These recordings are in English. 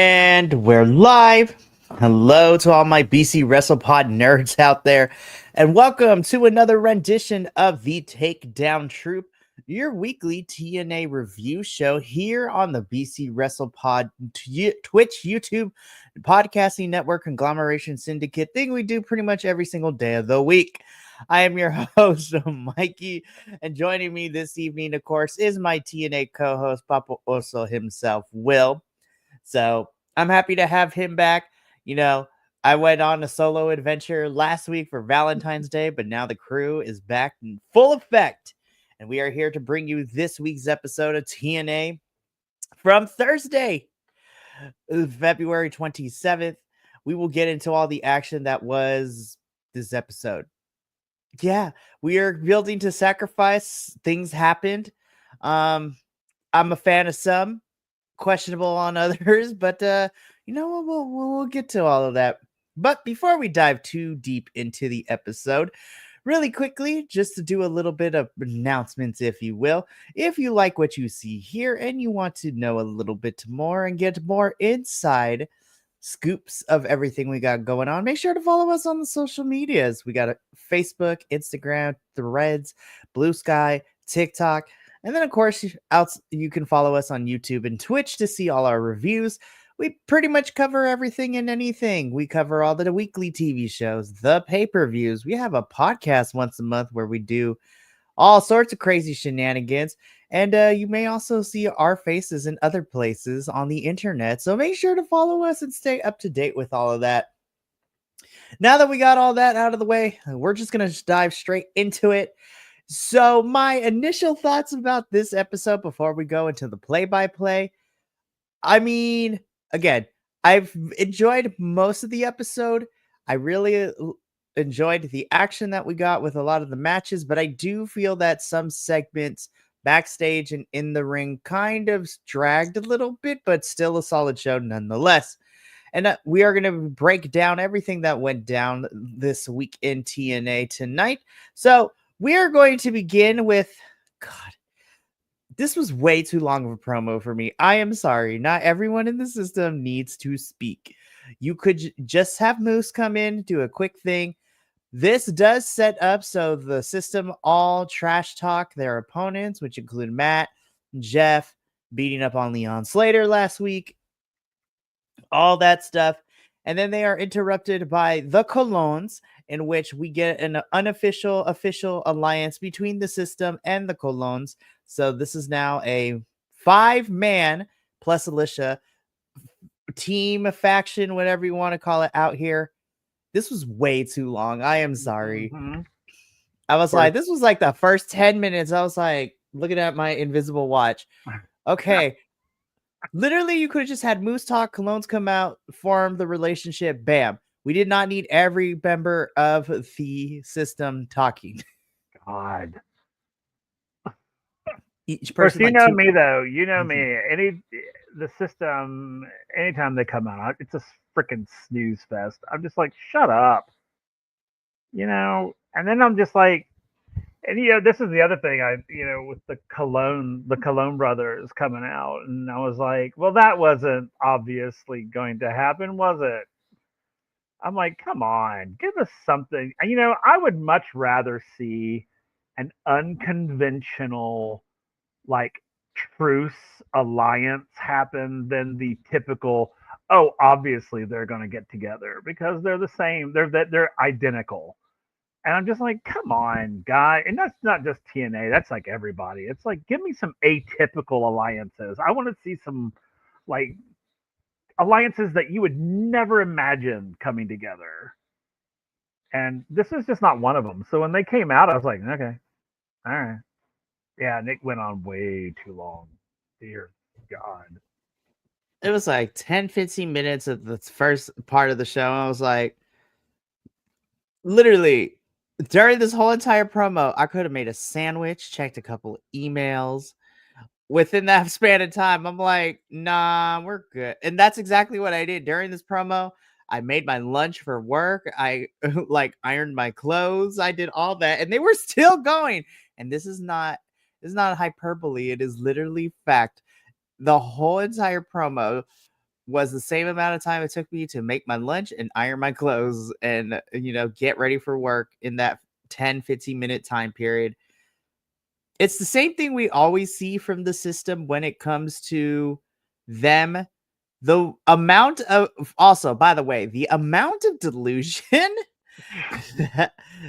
And we're live. Hello to all my BC WrestlePod nerds out there, and welcome to another rendition of the Takedown Troupe, your weekly TNA review show here on the BC WrestlePod Twitch, YouTube, podcasting network conglomeration syndicate thing we do pretty much every single day of the week. I am your host, Mikey, and joining me this evening, of course, is my TNA co-host, Papa Oso himself, Will. So I'm happy to have him back. You know, I went on a solo adventure last week for Valentine's Day, but now the crew is back in full effect. And we are here to bring you this week's episode of TNA from Thursday, February 27th. We will get into all the action that was this episode. Yeah, we are building to sacrifice. Things happened. I'm a fan of some, questionable on others, but we'll get to all of that. But before we dive too deep into the episode, really quickly, just to do a little bit of announcements, if you will. If you like what you see here and you want to know a little bit more and get more inside scoops of everything we got going on, make sure to follow us on the social medias. We got a Facebook, Instagram, Threads, Blue Sky, TikTok. And then, of course, you can follow us on YouTube and Twitch to see all our reviews. We pretty much cover everything and anything. We cover all the weekly TV shows, the pay-per-views. We have a podcast once a month where we do all sorts of crazy shenanigans. And you may also see our faces in other places on the internet. So make sure to follow us and stay up to date with all of that. Now that we got all that out of the way, we're just going to dive straight into it. So my initial thoughts about this episode before we go into the play-by-play. I mean, again, I've enjoyed most of the episode. I really enjoyed the action that we got with a lot of the matches, but I do feel that some segments backstage and in the ring kind of dragged a little bit, but still a solid show nonetheless. And we are going to break down everything that went down this week in TNA tonight. So we are going to begin with, God, this was way too long of a promo for me. I am sorry. Not everyone in the system needs to speak. You could just have Moose come in, do a quick thing. This does set up so the system all trash talk their opponents, which include Matt, Jeff, beating up on Leon Slater last week, all that stuff. And then they are interrupted by the Colognes, in which we get an unofficial official alliance between the system and the Colognes. So this is now a 5-man plus Alicia team, faction, whatever you want to call it out here. This was way too long. I am sorry. Mm-hmm. I was like, this was like the first 10 minutes. I was like looking at my invisible watch. Okay. Literally, you could have just had Moose talk, Colognes come out, form the relationship, bam. We did not need every member of the system talking. God. Each Of course, person, you like know two. me though. You know me. The system. Anytime they come out, it's a freaking snooze fest. I'm just like, shut up. And then I'm just like, and this is the other thing. With the Cologne brothers coming out, and I was like, well, that wasn't obviously going to happen, was it? I'm like, come on, give us something. I would much rather see an unconventional, like, truce alliance happen than the typical, oh, obviously they're going to get together because they're the same. They're identical. And I'm just like, come on, guy. And that's not just TNA. That's like everybody. It's like, give me some atypical alliances. I want to see some, like, alliances that you would never imagine coming together. And this is just not one of them. So when they came out, I was like, okay, all right. Yeah, Nick went on way too long. Dear God. It was like 10, 15 minutes of the first part of the show. I was like, literally, during this whole entire promo, I could have made a sandwich, checked a couple of emails. Within that span of time, I'm like, nah, we're good. And that's exactly what I did during this promo. I made my lunch for work. I like ironed my clothes. I did all that, and they were still going. And this is not hyperbole. It is literally fact. The whole entire promo, was the same amount of time it took me to make my lunch and iron my clothes and, get ready for work in that 10-15 minute time period. It's the same thing we always see from the system when it comes to them. The amount of, also, by the way, the amount of delusion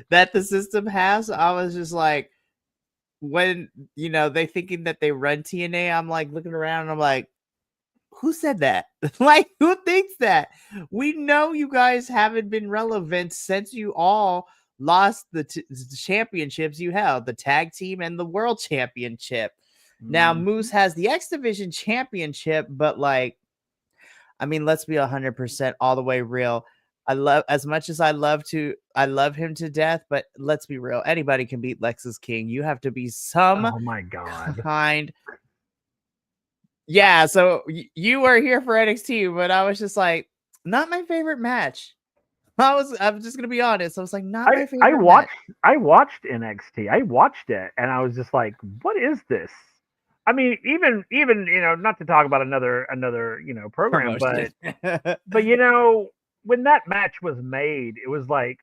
that the system has, I was just like, when, they thinking that they run TNA, I'm like looking around and I'm like, who said that? Like, who thinks that? We know you guys haven't been relevant since you all lost the championships you held, the tag team and the world championship. Now, Moose has the X Division championship, but like, I mean, let's be 100% all the way real. I love him to death, but let's be real. Anybody can beat Lexus King. You have to be some Oh my God. kind. Yeah, so you were here for NXT, but I was just like, not my favorite match. I'm just gonna be honest. I was like, not my favorite. I watched NXT. I watched it, and I was just like, what is this? I mean, even not to talk about another program, Promotion. but when that match was made, it was like,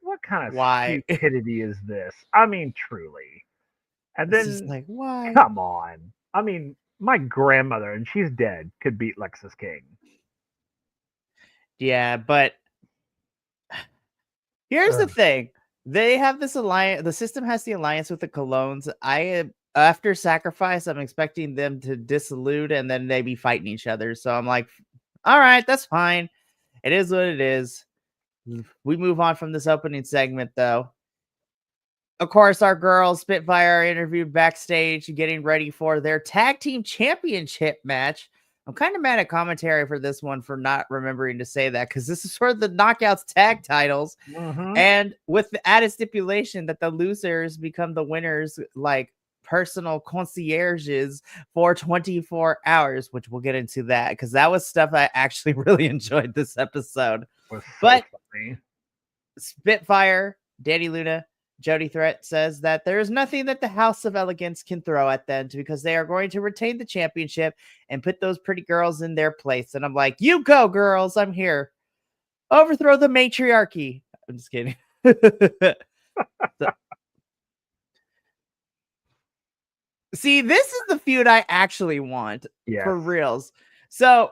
what kind of Why? stupidity is this? I mean, truly. And It's then, just like, why? come on. I mean, my grandmother, and she's dead, could beat Lexus King. Yeah, but here's the thing. They have this alliance. The system has the alliance with the Colognes. After Sacrifice, I'm expecting them to dissolute and then they be fighting each other. So I'm like, all right, that's fine. It is what it is. We move on from this opening segment, though. Of course, our girls, Spitfire, are interviewed backstage, getting ready for their tag team championship match. I'm kind of mad at commentary for this one for not remembering to say that, because this is for the Knockouts tag titles. And with the added stipulation that the losers become the winners, like personal concierges for 24 hours, which we'll get into that, because that was stuff I actually really enjoyed this episode. But funny. Spitfire, Danny Luna, Jody Threat says that there is nothing that the House of Elegance can throw at them because they are going to retain the championship and put those pretty girls in their place. And I'm like, you go, girls. I'm here. Overthrow the matriarchy. I'm just kidding. See, this is the feud I actually want. For reals. So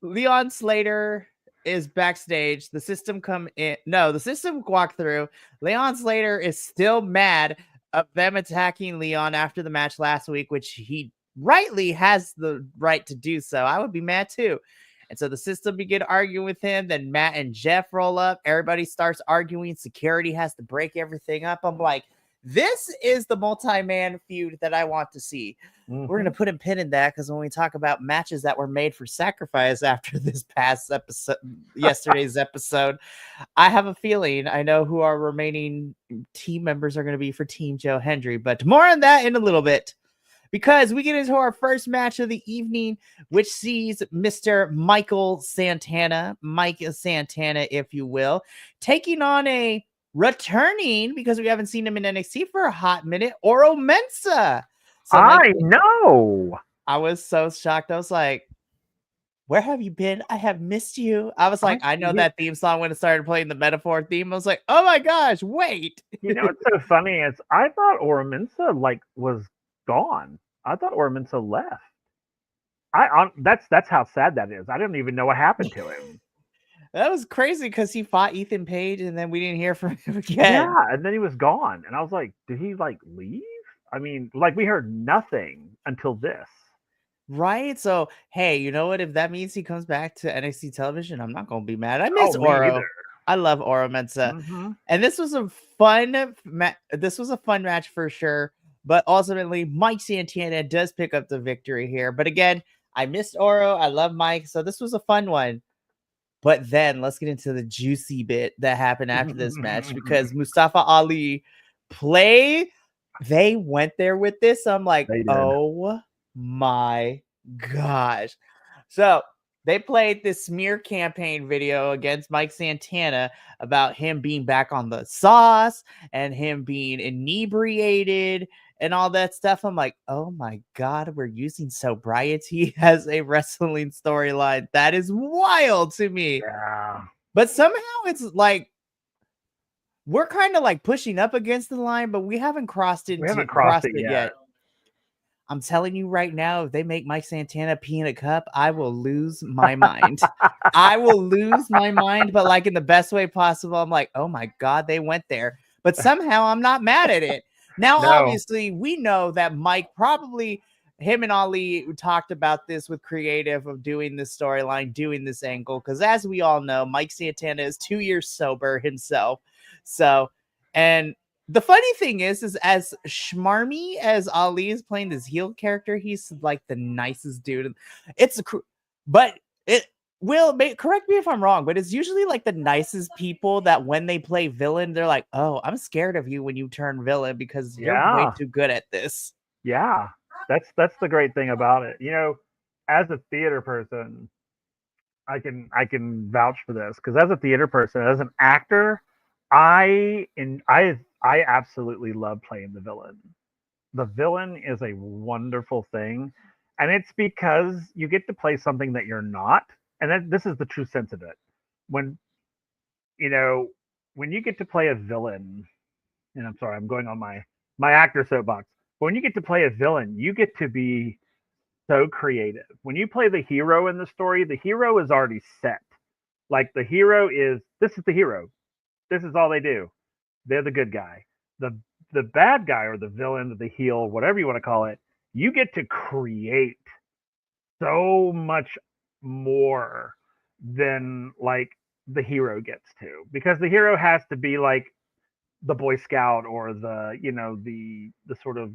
Leon Slater is backstage. The system come in. No, the system walk through. Leon Slater is still mad of them attacking Leon after the match last week, which he rightly has the right to do so. I would be mad too. And so the system begin arguing with him. Then Matt and Jeff roll up. Everybody starts arguing. Security has to break everything up. I'm like, this is the multi-man feud that I want to see. We're going to put a pin in that because when we talk about matches that were made for Sacrifice after this past episode, yesterday's episode, I have a feeling I know who our remaining team members are going to be for Team Joe Hendry, but more on that in a little bit, because we get into our first match of the evening, which sees Mr. Mike Santana, if you will, taking on a returning, because we haven't seen him in NXT for a hot minute, Oro Mensah. So I know. I was so shocked. I was like, where have you been? I have missed you. I was like, I know that theme song when it started playing the Metaphor theme. I was like, oh my gosh, wait. It's so funny. I thought Oro Mensah was gone. I thought Oro Mensah left. That's how sad that is. I didn't even know what happened to him. That was crazy because he fought Ethan Page and then we didn't hear from him again. Yeah, and then he was gone. And I was like, did he leave? I mean, we heard nothing until this. Right? So, hey, you know what? If that means he comes back to NXT television, I'm not going to be mad. I miss Oro. I love Oro Mensah. And this was a fun match for sure. But ultimately, Mike Santana does pick up the victory here. But again, I missed Oro. I love Mike. So this was a fun one. But then let's get into the juicy bit that happened after this match, because Mustafa Ali they went there with this. I'm like, oh my gosh. So they played this smear campaign video against Mike Santana about him being back on the sauce and him being inebriated and all that stuff. I'm like, oh my God, we're using sobriety as a wrestling storyline. That is wild to me. Yeah. But somehow it's like we're kind of like pushing up against the line, but we haven't crossed We haven't crossed crossed it it yet. yet. I'm telling you right now, if they make Mike Santana pee in a cup, I will lose my mind. I will lose my mind, but like in the best way possible. I'm like, oh my God, they went there. But somehow I'm not mad at it. Now, No. obviously, we know that Mike probably, him and Ali talked about this with creative of doing this storyline, doing this angle. Because as we all know, Mike Santana is 2 years sober himself. So, and the funny thing is as schmarmy as Ali is playing this heel character, he's like the nicest dude. But it will correct me if I'm wrong, but it's usually like the nicest people that when they play villain, they're like, "Oh, I'm scared of you when you turn villain because you're way Yeah. too good at this." Yeah. That's the great thing about it. As a theater person, I can vouch for this because as a theater person, as an actor, I absolutely love playing the villain. The villain is a wonderful thing, and it's because you get to play something that you're not, and this is the true sense of it. When you know when you get to play a villain, and I'm sorry, I'm going on my actor soapbox. But when you get to play a villain, you get to be so creative. When you play the hero in the story, the hero is already set. Like the hero is this is the hero. This is all they do. They're the good guy. The bad guy or the villain, the heel, whatever you want to call it, you get to create so much more than like the hero gets to because the hero has to be like the boy scout or the sort of,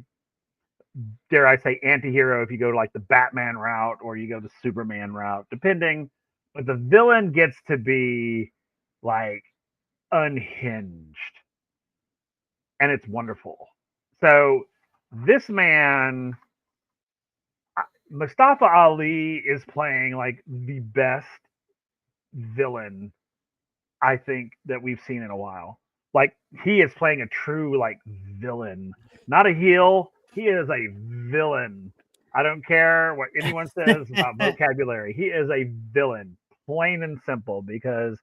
dare I say, anti-hero if you go to like the Batman route or you go the Superman route, depending. But the villain gets to be like unhinged, and it's wonderful. So this man, Mustafa Ali, is playing like the best villain I think that we've seen in a while. Like he is playing a true like villain, not a heel. He is a villain. I don't care what anyone says about vocabulary. He is a villain, plain and simple, because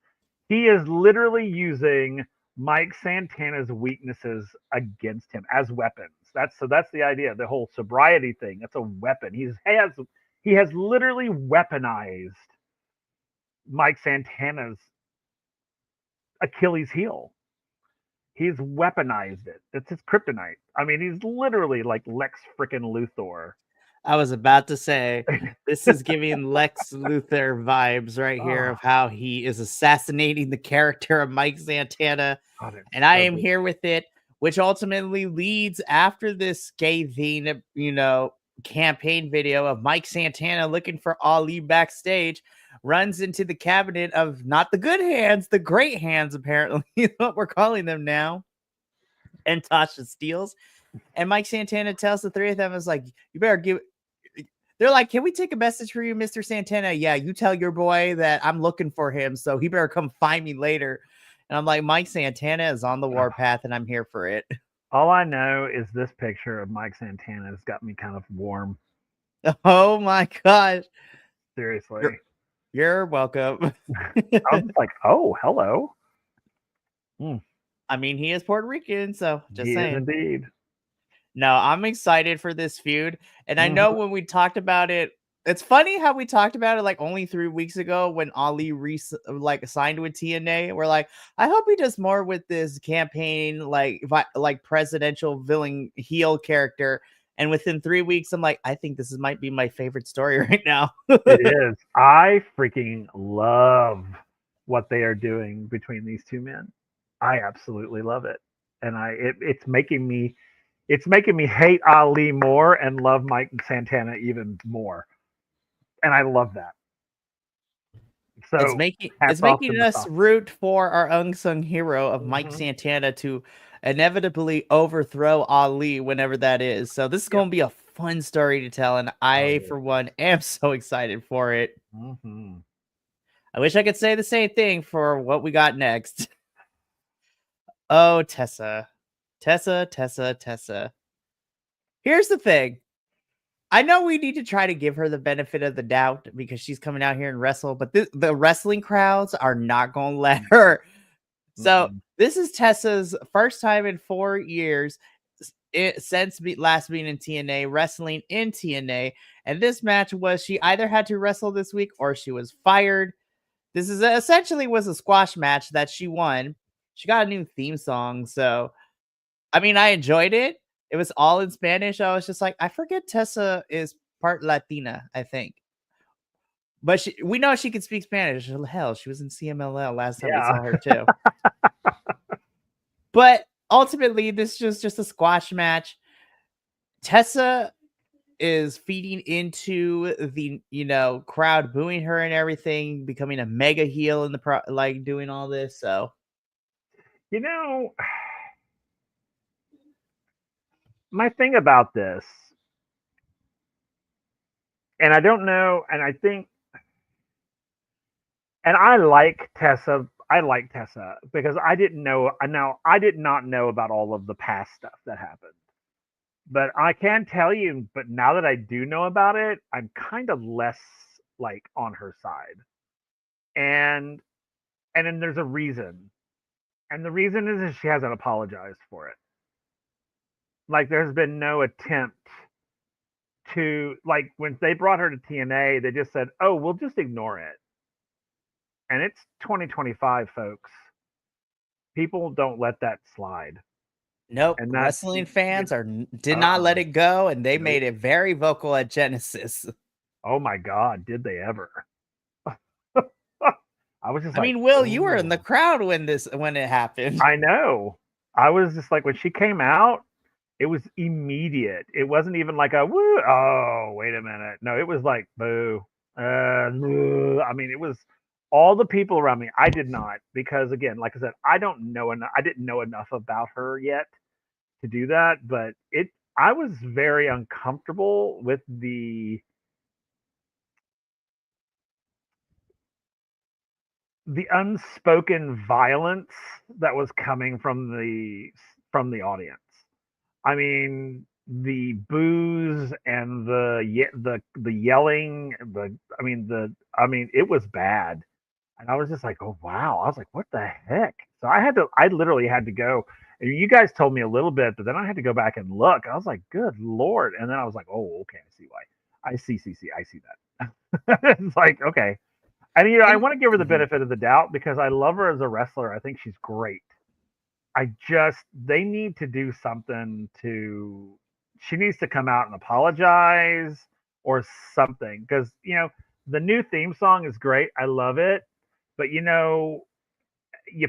he is literally using Mike Santana's weaknesses against him as weapons. That's the idea. The whole sobriety thing. That's a weapon. He has literally weaponized Mike Santana's Achilles heel. He's weaponized it. It's his kryptonite. I mean, he's literally like Lex frickin' Luthor. I was about to say, this is giving Lex Luthor vibes right here of how he is assassinating the character of Mike Santana. And I am here with it, which ultimately leads after this scathing, campaign video of Mike Santana looking for Ali backstage, runs into the cabinet of not the good hands, the great hands, apparently, is what we're calling them now. And Tasha steals. And Mike Santana tells the three of them, is like, you better give. They're like, can we take a message for you, Mr. Santana? Yeah, you tell your boy that I'm looking for him, so he better come find me later. And I'm like, Mike Santana is on the warpath, and I'm here for it. All I know is this picture of Mike Santana has got me kind of warm. Oh my gosh. Seriously. You're welcome. I was just like, oh, hello. I mean, he is Puerto Rican, so just saying. Is indeed. No, I'm excited for this feud. And I know when we talked about it, it's funny how we talked about it like only 3 weeks ago when Ali signed with TNA. We're like, I hope he does more with this campaign, like presidential villain heel character. And within 3 weeks, I'm like, I think this might be my favorite story right now. It is. I freaking love what they are doing between these two men. I absolutely love it, and it's making me hate Ali more and love Mike Santana even more, and I love that. So it's making us root for our unsung hero of Mike Santana to inevitably overthrow Ali whenever that is. So this is going to be a fun story to tell, and I, for one, am so excited for it. I wish I could say the same thing for what we got next. Oh, Tessa. Here's the thing. I know we need to try to give her the benefit of the doubt because she's coming out here and wrestle, but the wrestling crowds are not going to let her. So this is Tessa's first time in 4 years since last being in TNA, wrestling in TNA. And this match was she either had to wrestle this week or she was fired. This is essentially was a squash match that she won. She got a new theme song. So, I mean, I enjoyed it. It was all in Spanish. I was just like, I forget Tessa is part Latina, I think. But we know she can speak Spanish. Hell, she was in CMLL last time we saw her too. But ultimately, this is just a squash match. Tessa is feeding into the crowd booing her and everything, becoming a mega heel in the doing all this. So, my thing about this, and I don't know, and I think, and I like Tessa. I like Tessa because I didn't know. Now I did not know about all of the past stuff that happened, but I can tell you. But now that I do know about it, I'm kind of less like on her side, and then there's a reason, and the reason is she hasn't apologized for it. Like there's been no attempt to, like, when they brought her to TNA, they just said, "Oh, we'll just ignore it." And it's 2025, folks. People don't let that slide. nope, And wrestling fans did not let it go, and they made it very vocal at Genesis. Oh my God, did they ever? I was just I mean, Will, you were in the crowd when it happened. I know. I was just like, when she came out, it was immediate. It wasn't even like a woo. Oh, wait a minute. No, it was like boo. I mean, it was all the people around me. I did not, because again, like I said, I don't know enough. I didn't know enough about her yet to do that, but I was very uncomfortable with the unspoken violence that was coming from the audience. I mean, the boos and the yelling, I mean, it was bad. And I was just like, "Oh wow." I was like, "What the heck?" So I literally had to go. And you guys told me a little bit, but then I had to go back and look. I was like, "Good Lord." And then I was like, "Oh, okay, I see why. I see that." It's like, okay. And I want to give her the benefit of the doubt because I love her as a wrestler. I think she's great. They need to do something she needs to come out and apologize or something, because, the new theme song is great. I love it. But, you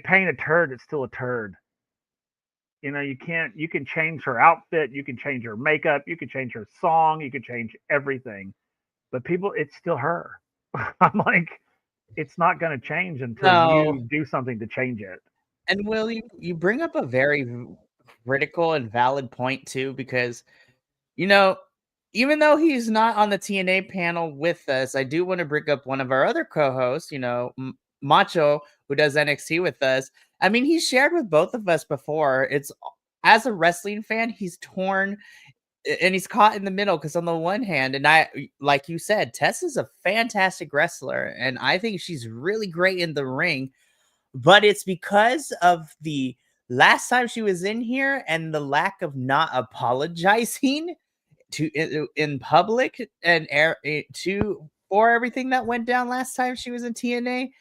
paint a turd, it's still a turd. You can change her outfit, you can change her makeup, you can change her song, you can change everything. But people, it's still her. I'm like, it's not going to change until you do something to change it. And Will, you bring up a very critical and valid point too, because even though he's not on the TNA panel with us, I do want to bring up one of our other co-hosts, Macho, who does NXT with us. I mean, he shared with both of us before. It's, as a wrestling fan, he's torn and he's caught in the middle, because on the one hand, and like you said, Tess is a fantastic wrestler, and I think she's really great in the ring. But it's because of the last time she was in here and the lack of not apologizing in public and for everything that went down last time she was in TNA,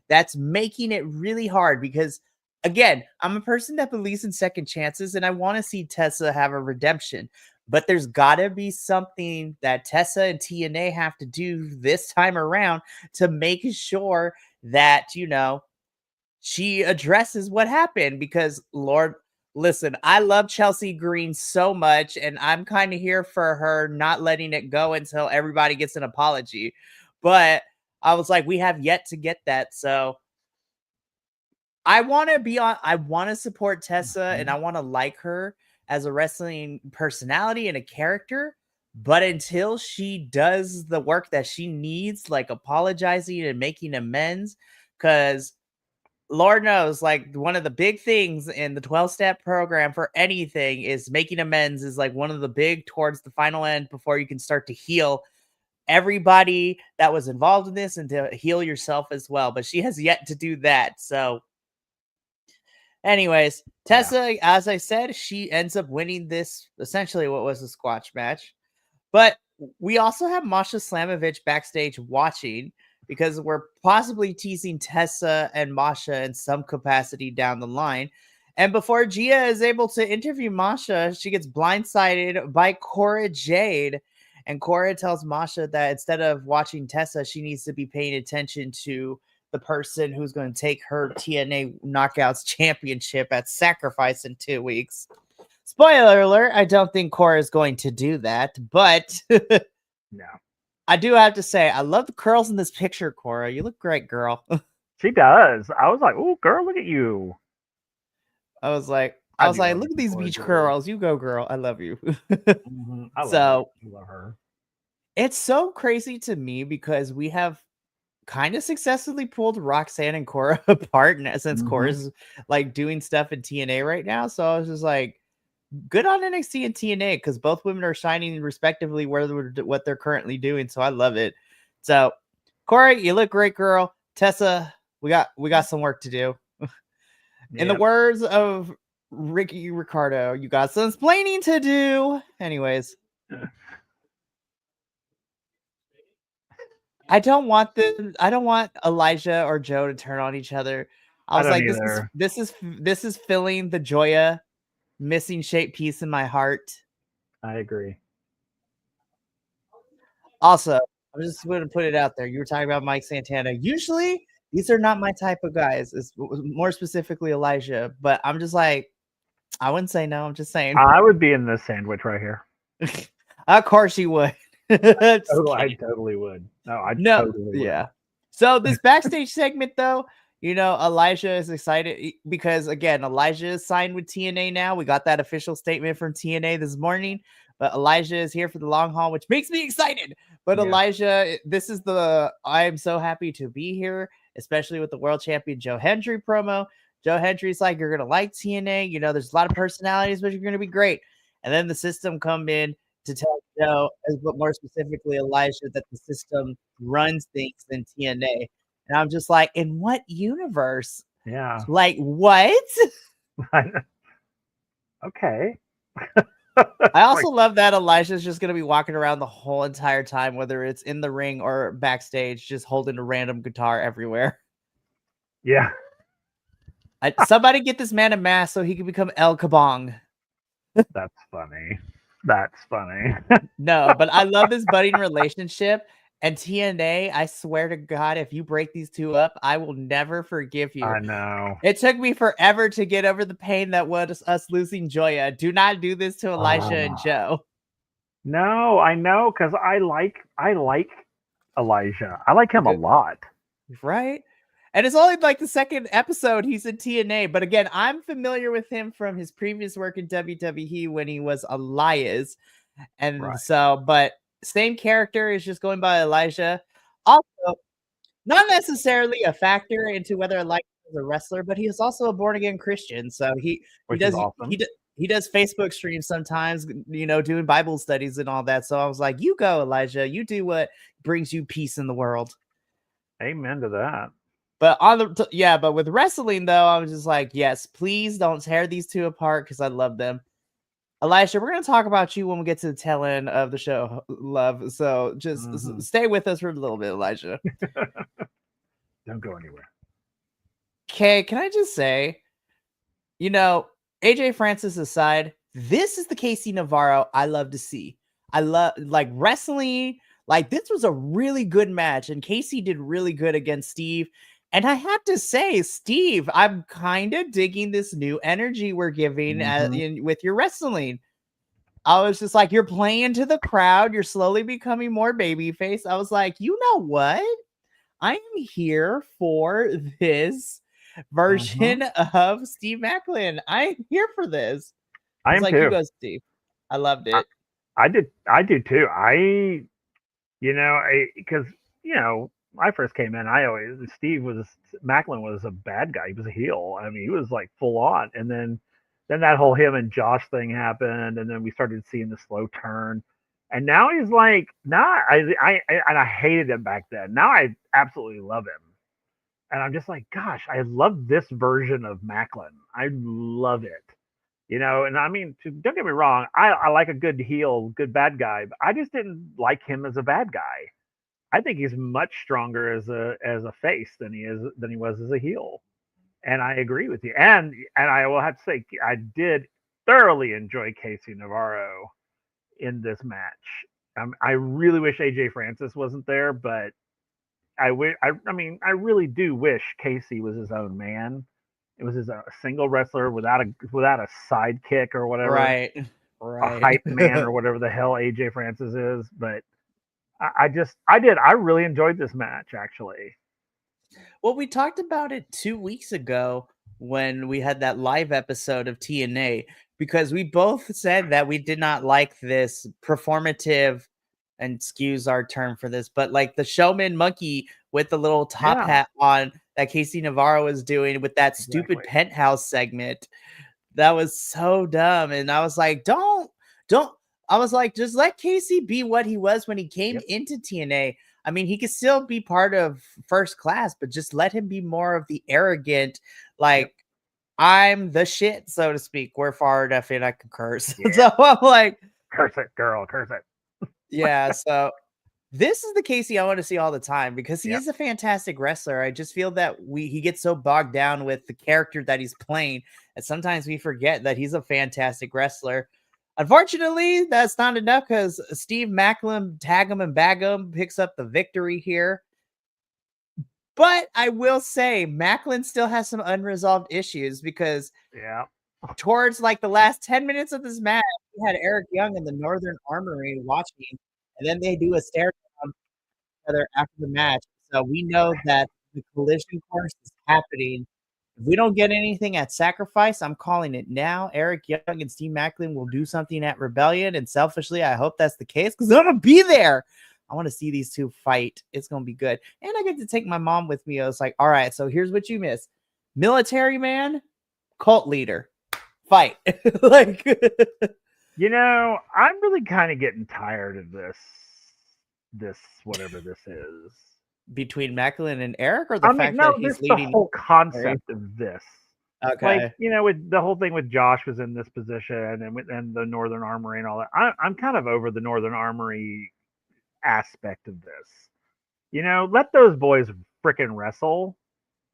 that's making it really hard. Because again, I'm a person that believes in second chances, and I want to see Tessa have a redemption. But there's got to be something that Tessa and TNA have to do this time around to make sure that she addresses what happened. Because Lord, listen, I love Chelsea Green so much, and I'm kind of here for her not letting it go until everybody gets an apology. But I was like, we have yet to get that. So I want to support Tessa, and I want to like her as a wrestling personality and a character. But until she does the work that she needs, like apologizing and making amends, because Lord knows, like one of the big things in the 12-step program for anything is making amends is like one of the big towards the final end before you can start to heal everybody that was involved in this and to heal yourself as well. But she has yet to do that. So anyways, Tessa, as I said, she ends up winning this, essentially what was a squash match. But we also have Masha Slamovich backstage watching because we're possibly teasing Tessa and Masha in some capacity down the line. And before Gia is able to interview Masha, she gets blindsided by Cora Jade. And Cora tells Masha that instead of watching Tessa, she needs to be paying attention to the person who's going to take her TNA Knockouts Championship at Sacrifice in 2 weeks. Spoiler alert, I don't think Cora is going to do that, but No. I do have to say, I love the curls in this picture, Cora. You look great, girl. She does. I was like, "Oh, girl, look at you." I was like, I do love look at these Cora beach Jade. curls. You go, girl. I love you. I So love her. it's so crazy to me because we have kind of successfully pulled Roxanne and Cora apart, and since Cora's like doing stuff in TNA right now, so I was just like, good on NXT and TNA because both women are shining respectively what they're currently doing. So I love it. So Corey, you look great, girl. Tessa, we got some work to do. In the words of Ricky Ricardo, you got some explaining to do. Anyways. I don't want Elijah or Joe to turn on each other. I was like, this is filling the Joya missing shape piece in my heart. I agree. Also, I'm just going to put it out there. You were talking about Mike Santana. Usually, these are not my type of guys. It's more specifically Elijah, but I'm just like, I wouldn't say no. I'm just saying. I would be in this sandwich right here. Of course you would. I totally would. Totally would. Yeah. So this backstage segment, though, you know, Elijah is excited because, again, Elijah is signed with TNA now. We got that official statement from TNA this morning, but Elijah is here for the long haul, which makes me excited. But Elijah, I am so happy to be here, especially with the world champion Joe Hendry promo. Joe Hendry's like, you're going to like TNA. You know, there's a lot of personalities, but you're going to be great. And then the system come in to tell Joe, but more specifically Elijah, that the system runs things in TNA. And I'm just like, in what universe? Yeah. Like, what? Okay. I also love that Elijah's just going to be walking around the whole entire time, whether it's in the ring or backstage, just holding a random guitar everywhere. Yeah. Somebody get this man a mask so he can become El Kabong. That's funny. That's funny. No, but I love this budding relationship. And TNA, I swear to God, if you break these two up, I will never forgive you. I know. It took me forever to get over the pain that was us losing Joya. Do not do this to Elijah and Joe. No, I know, because I like Elijah. I like him a lot. Right? And it's only like the second episode he's in TNA. But again, I'm familiar with him from his previous work in WWE when he was Elias. And so, but same character is just going by Elijah. Also, not necessarily a factor into whether Elijah is a wrestler, but he is also a born again Christian. So he does Facebook streams sometimes, you know, doing Bible studies and all that. So I was like, you go, Elijah. You do what brings you peace in the world. Amen to that. But but with wrestling though, I was just like, yes, please don't tear these two apart because I love them. Elisha, we're going to talk about you when we get to the tail end of the show, love. So just stay with us for a little bit, Elijah. Don't go anywhere. Okay, can I just say, you know, AJ Francis aside, this is the Casey Navarro I love to see. I love, like, wrestling. Like, this was a really good match, and Casey did really good against Steve. And I have to say, Steve, I'm kind of digging this new energy we're giving with your wrestling. I was just like, you're playing to the crowd. You're slowly becoming more babyface. I was like, you know what? I am here for this version of Steve Macklin. I'm here for this. I was like, too. You go, Steve. I loved it. I do too. Because, you know, I first came in, Macklin was a bad guy. He was a heel. I mean, he was like full on. And then that whole him and Josh thing happened, and then we started seeing the slow turn. And now he's like, and I hated him back then. Now I absolutely love him. And I'm just like, gosh, I love this version of Macklin. I love it. And I mean, don't get me wrong, I like a good heel, good bad guy, but I just didn't like him as a bad guy. I think he's much stronger as a face than he was as a heel. And I agree with you. And I will have to say I did thoroughly enjoy Casey Navarro in this match. I really wish AJ Francis wasn't there, but I mean, I really do wish Casey was his own man. It was a single wrestler without a sidekick or whatever, Right. a Right. hype man or whatever the hell AJ Francis is. But I really enjoyed this match actually. Well, we talked about it 2 weeks ago when we had that live episode of TNA, because we both said that we did not like this performative, and excuse our term for this, but like the showman monkey with the little top Yeah, hat on that Casey Navarro was doing with that stupid exactly. penthouse segment. That was so dumb. And I was like, don't. I was like, just let Casey be what he was when he came Yep, into TNA. I mean, he could still be part of first class, but just let him be more of the arrogant, yep, like, I'm the shit, so to speak. We're far enough and I can curse. yeah. So I'm like, Curse it, girl, curse it. yeah. So this is the Casey I want to see all the time because he Yep. is a fantastic wrestler. I just feel that he gets so bogged down with the character that he's playing, and sometimes we forget that he's a fantastic wrestler. Unfortunately, that's not enough because Steve Macklin, tag him and bag him, picks up the victory here. But I will say, Macklin still has some unresolved issues because Yeah. towards like the last 10 minutes of this match, we had Eric Young in the Northern Armory watching, and then they do a stare down together after the match. So we know that the collision course is happening. If we don't get anything at Sacrifice, I'm calling it now. Eric Young and Steve Macklin will do something at Rebellion. And selfishly, I hope that's the case because I'm going to be there. I want to see these two fight. It's going to be good. And I get to take my mom with me. I was like, all right, so here's what you miss: military man, cult leader, fight. Like, I'm really kind of getting tired of this whatever this is. between Macklin and Eric, or the I mean, fact no, that this he's the leading. whole concept of this. Like, Okay. with the whole thing with Josh was in this position and the Northern Armory and all that. I'm kind of over the Northern Armory aspect of this. Let those boys fricking wrestle.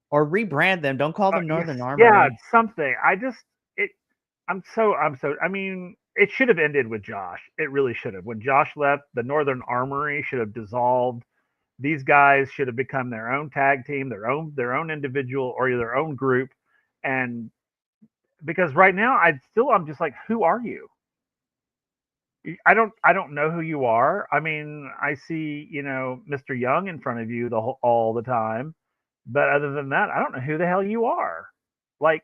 Or rebrand them. Don't call them Yes, Northern yeah, Armory. something. It. I'm so. I mean, it should have ended with Josh. It really should have. When Josh left, the Northern Armory should have dissolved. These guys should have become their own tag team, their own individual or their own group, and because right now I'm just like, who are you? I don't know who you are. I mean, I see Mr. Young in front of you all the time, but other than that, I don't know who the hell you are. Like,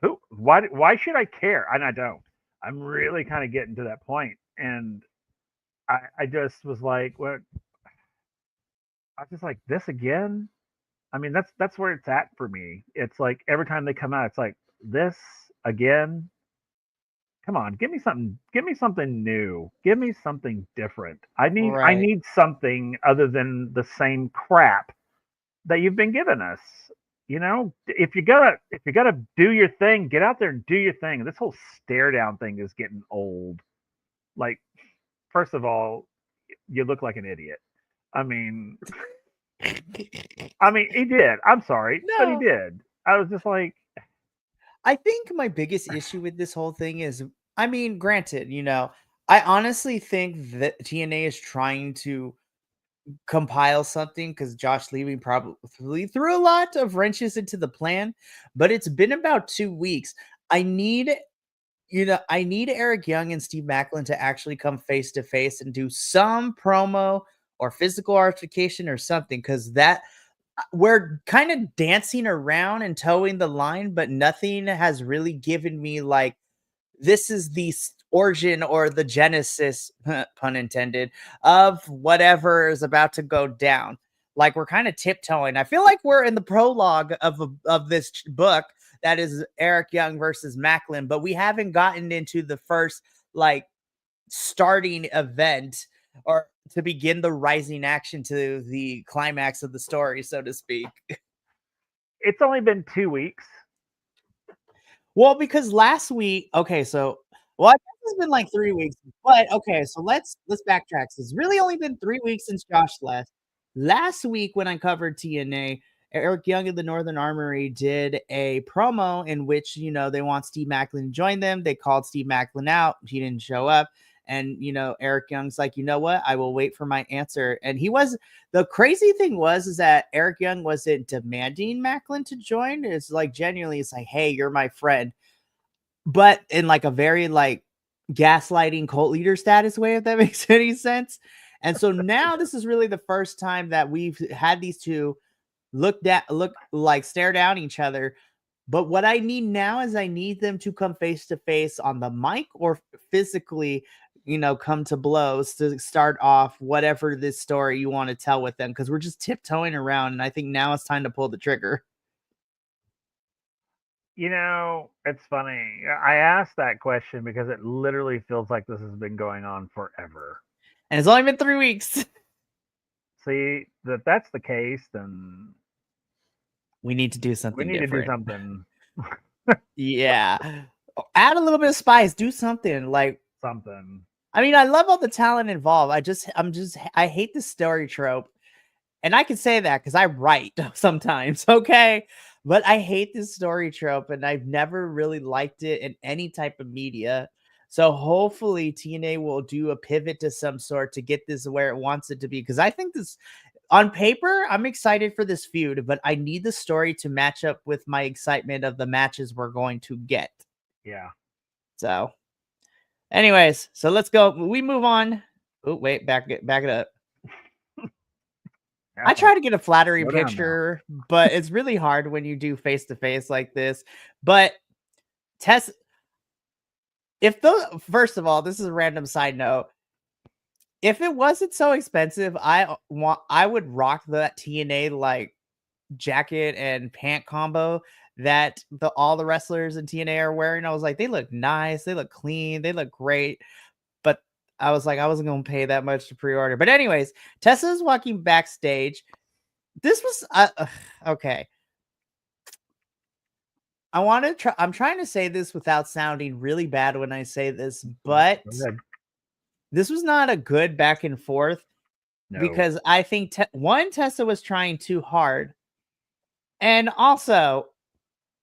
who? Why should I care? And I don't. I'm really kind of getting to that point, and I just was like, what? I was just like, this again. I mean, that's where it's at for me. It's like every time they come out, it's like this again. Come on, give me something. Give me something new. Give me something different. I Right. need something other than the same crap that you've been giving us. If you gotta do your thing, get out there and do your thing. This whole stare down thing is getting old. Like, first of all, you look like an idiot. I mean, he did. I'm sorry, but he No, did. I was just like, I think my biggest issue with this whole thing is, I mean, granted, I honestly think that TNA is trying to compile something because Josh leaving probably threw a lot of wrenches into the plan, but it's been about 2 weeks. I need, I need Eric Young and Steve Macklin to actually come face to face and do some promo or physical altercation or something, because that we're kind of dancing around and towing the line, but nothing has really given me like, this is the origin or the genesis, pun intended, of whatever is about to go down. Like we're kind of tiptoeing. I feel like we're in the prologue of this book that is Eric Young versus Macklin, but we haven't gotten into the first like starting event or to begin the rising action to the climax of the story, so to speak. It's only been 2 weeks. Well, because last week, okay, so well, I guess it's been like 3 weeks, but okay, so let's backtrack. It's really only been 3 weeks since Josh left. Last week when I covered TNA, Eric Young of the Northern Armory did a promo in which they want Steve Macklin to join them. They called Steve Macklin out. He didn't show up. And Eric Young's like, you know what? I will wait for my answer. And the crazy thing is that Eric Young wasn't demanding Macklin to join. It's like genuinely, it's like, hey, you're my friend. But in like a very like gaslighting cult leader status way, if that makes any sense. And so now this is really the first time that we've had these two look like stare down each other. But what I need now is I need them to come face to face on the mic or physically, come to blows to start off whatever this story you want to tell with them, because we're just tiptoeing around. And I think now it's time to pull the trigger. It's funny. I asked that question because it literally feels like this has been going on forever. And it's only been 3 weeks. See, that's the case, then we need to do something different. Do something. Yeah. Add a little bit of spice. Do something like something. I mean, I love all the talent involved. I hate the story trope. And I can say that because I write sometimes, okay? But I hate this story trope, and I've never really liked it in any type of media. So hopefully TNA will do a pivot to some sort to get this where it wants it to be. Because I think this, on paper, I'm excited for this feud, but I need the story to match up with my excitement of the matches we're going to get. Yeah. So, anyways, so let's go. We move on. Oh, wait, back it up. I try to get a flattering picture, but it's really hard when you do face to face like this. But Tess, first of all, this is a random side note. If it wasn't so expensive, I would rock that TNA like jacket and pant combo that all the wrestlers in TNA are wearing. I was like, they look nice, they look clean, they look great. But I was like, I wasn't going to pay that much to pre-order. But anyways, Tessa's walking backstage. This was okay. I'm trying to say this without sounding really bad when I say this, but this was not a good back and forth. No. Because I think Tessa was trying too hard. And also,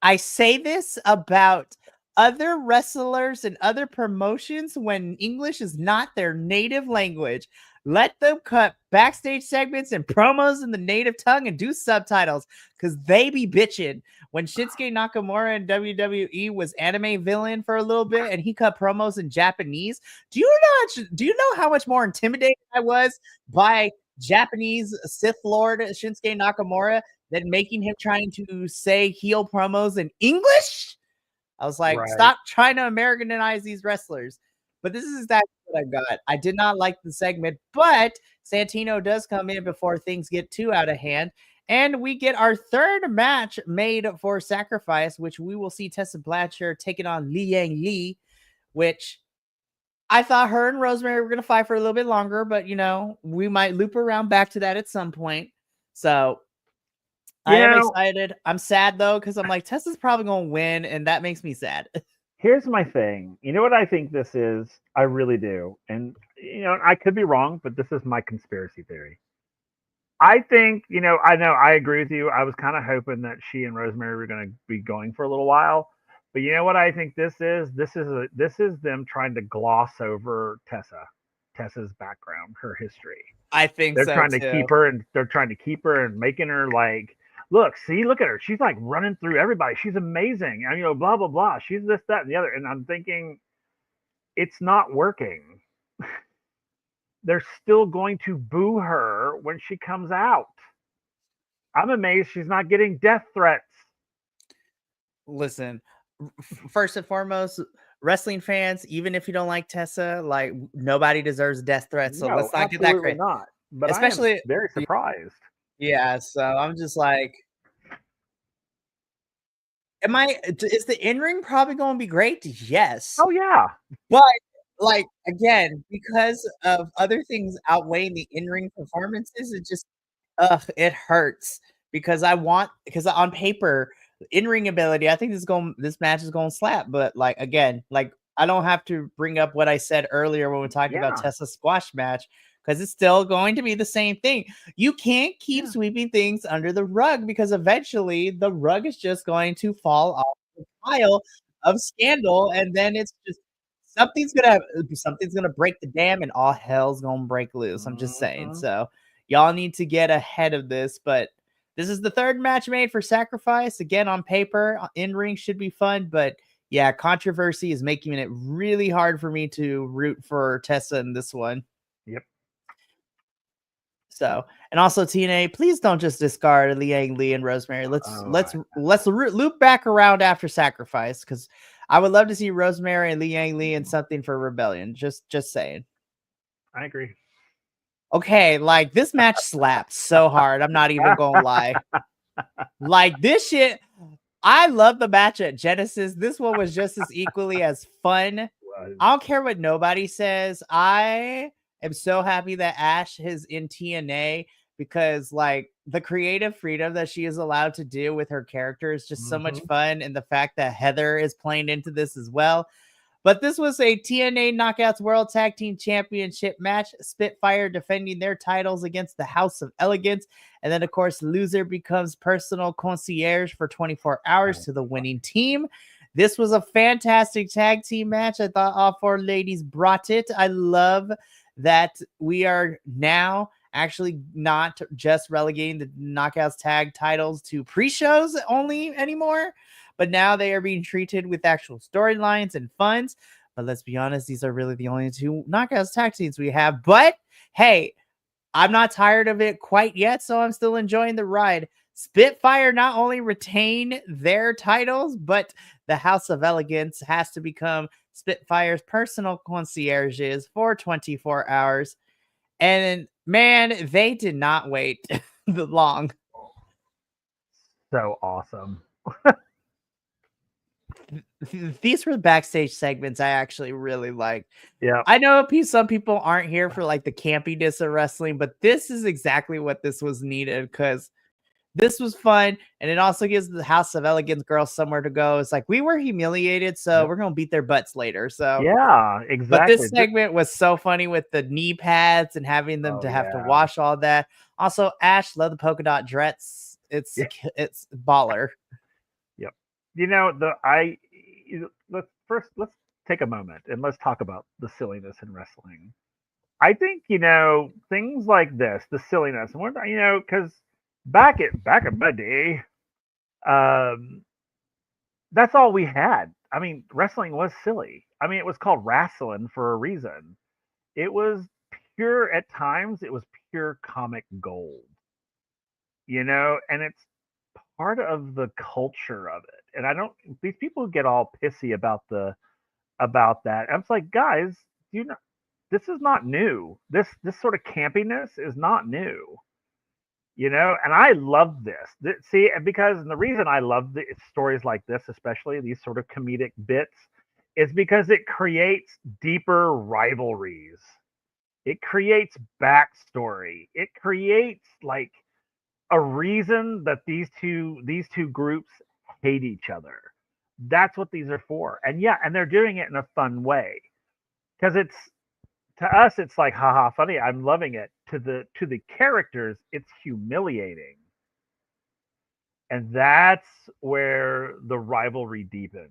I say this about other wrestlers and other promotions when English is not their native language. Let them cut backstage segments and promos in the native tongue and do subtitles, because they be bitching. When Shinsuke Nakamura in WWE was anime villain for a little bit and he cut promos in Japanese, do you know how much more intimidated I was by Japanese Sith Lord Shinsuke Nakamura than making him trying to say heel promos in English? I was like, stop trying to Americanize these wrestlers. But this is exactly what I got. I did not like the segment, but Santino does come in before things get too out of hand. And we get our third match made for Sacrifice, which we will see Tessa Blanchard taking on Li Yang Li, which I thought her and Rosemary were going to fight for a little bit longer, but, we might loop around back to that at some point. So I am excited. I'm sad, though, because I'm like, Tessa's probably going to win, and that makes me sad. Here's my thing. You know what I think this is? I really do. And, I could be wrong, but this is my conspiracy theory. I think, I agree with you. I was kind of hoping that she and Rosemary were going to be going for a little while. But you know what I think this is? This is them trying to gloss over Tessa's background, her history. I think they're trying to keep her, and they're trying to keep her and making her like, look at her. She's like running through everybody. She's amazing. And, blah, blah, blah. She's this, that, and the other. And I'm thinking it's not working. They're still going to boo her when she comes out. I'm amazed she's not getting death threats. Listen, first and foremost, wrestling fans, even if you don't like Tessa, like nobody deserves death threats. So No, let's not get that absolutely credit. not. But I am Especially, very surprised. yeah. So I'm just like, is the in-ring probably going to be great? Yes. Oh yeah, But like again, because of other things outweighing the in-ring performances, it just it hurts because on paper, in-ring ability, I think this match is going to slap. But like again, like I don't have to bring up what I said earlier when we talked about yeah, Tessa squash match because it's still going to be the same thing. You can't keep yeah. sweeping things under the rug because eventually the rug is just going to fall off the pile of scandal, and then it's just something's gonna break the dam, and all hell's gonna break loose. I'm just saying. Mhm. So y'all need to get ahead of this. But this is the third match made for Sacrifice. Again, on paper, in ring should be fun, but yeah, controversy is making it really hard for me to root for Tessa in this one. Yep. So, and also TNA, please don't just discard Liang Lee and Rosemary. Let's Oh, let's let's loop back around after Sacrifice because I would love to see Rosemary and Liang Lee in something for Rebellion. Just saying. I agree. Okay, like this match slaps so hard. I'm not even gonna lie. Like this shit, I love the match at Genesis. This one was just as equally as fun. Was. I don't care what nobody says. I am so happy that Ash is in TNA because like the creative freedom that she is allowed to do with her character is just so much Mhm. fun. And the fact that Heather is playing into this as well. But this was a TNA Knockouts World Tag Team Championship match. Spitfire defending their titles against the House of Elegance. And then, of course, loser becomes personal concierge for 24 hours to the winning team. This was a fantastic tag team match. I thought all four ladies brought it. I love that we are now actually not just relegating the Knockouts tag titles to pre-shows only anymore, but now they are being treated with actual storylines and funds. But let's be honest, these are really the only two Knockouts tag teams we have. But hey, I'm not tired of it quite yet, so I'm still enjoying the ride. Spitfire not only retain their titles, but the House of Elegance has to become Spitfire's personal concierges for 24 hours. And man, they did not wait long. So awesome. These were the backstage segments I actually really liked. Yeah. I know some people aren't here for like the campiness of wrestling, but this is exactly what this was needed because this was fun. And it also gives the House of Elegance girls somewhere to go. It's like we were humiliated, so Yep. we're going to beat their butts later. So, Yeah, but exactly. this segment was so funny with the knee pads and having them Oh to have to yeah. wash all that. Also, Ash, love the polka dot dress. Yeah. It's baller. Yep. Let's take a moment and let's talk about the silliness in wrestling. I think things like this, the silliness, and because back in my day, um, that's all we had. I mean, wrestling was silly. I mean, it was called wrestling for a reason. It was pure at times. It was pure comic gold, and it's part of the culture of it. And I don't. These people get all pissy about that. I'm just like, guys, you know, this is not new. This sort of campiness is not new. And I love this. See, and the reason I love the stories like this, especially these sort of comedic bits, is because it creates deeper rivalries. It creates backstory. It creates like a reason that these two groups hate each other. That's what these are for. And yeah, and they're doing it in a fun way because it's to us it's like haha funny. I'm loving it. To the characters, it's humiliating. And that's where the rivalry deepens.